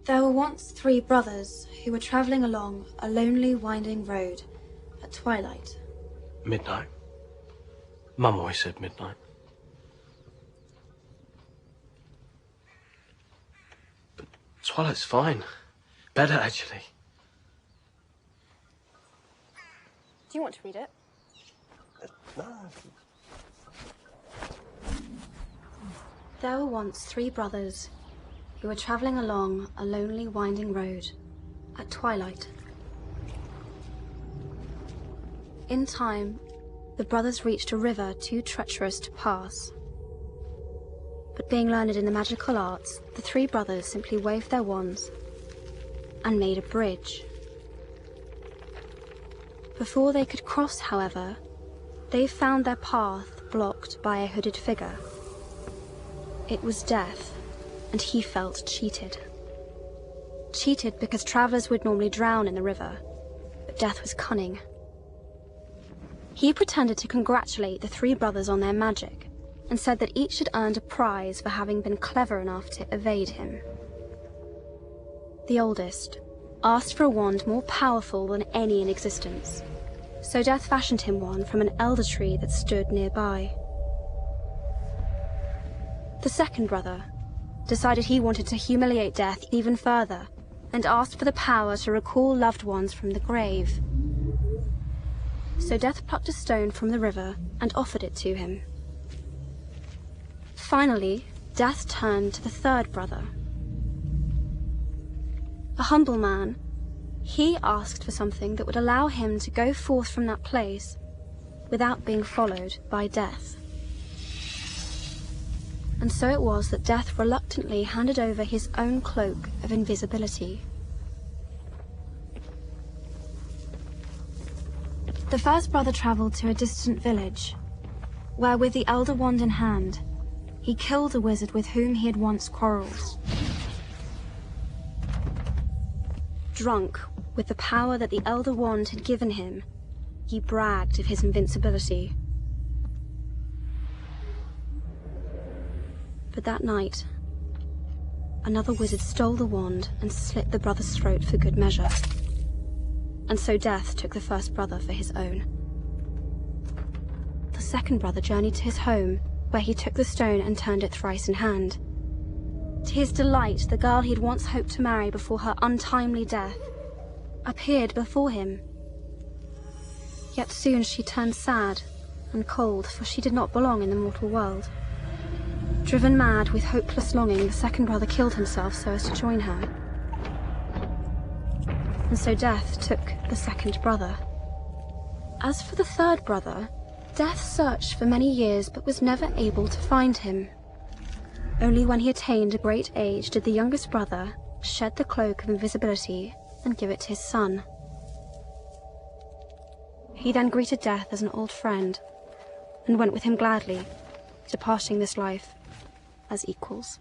There were once 3 brothers who were travelling along a lonely, winding road at twilight. Midnight. Mum always said midnight. But twilight's fine. Better, actually. Do you want to read it? No. There were once 3 brothers who were travelling along a lonely, winding road at twilight. In time, the brothers reached a river too treacherous to pass. But being learned in the magical arts, the 3 brothers simply waved their wands and made a bridge. Before they could cross, however, they found their path blocked by a hooded figure. It was Death, and he felt cheated. Cheated because travellers would normally drown in the river, but Death was cunning. He pretended to congratulate the 3 brothers on their magic, and said that each had earned a prize for having been clever enough to evade him. The oldest asked for a wand more powerful than any in existence, so Death fashioned him one from an elder tree that stood nearby. The second brother decided he wanted to humiliate Death even further, and asked for the power to recall loved ones from the grave. So Death plucked a stone from the river and offered it to him. Finally, Death turned to the third brother. A humble man, he asked for something that would allow him to go forth from that place without being followed by Death. And so it was that Death reluctantly handed over his own cloak of invisibility. The first brother travelled to a distant village, where with the elder wand in hand, he killed a wizard with whom he had once quarrelled. Drunk with the power that the elder wand had given him, he bragged of his invincibility. But that night, another wizard stole the wand and slit the brother's throat for good measure. And so Death took the first brother for his own. The second brother journeyed to his home, where he took the stone and turned it thrice in hand. To his delight, the girl he had once hoped to marry before her untimely death appeared before him. Yet soon she turned sad and cold, for she did not belong in the mortal world. Driven mad with hopeless longing, the second brother killed himself so as to join her. And so Death took the second brother. As for the third brother, Death searched for many years but was never able to find him. Only when he attained a great age did the youngest brother shed the cloak of invisibility and give it to his son. He then greeted Death as an old friend and went with him gladly, departing this life as equals.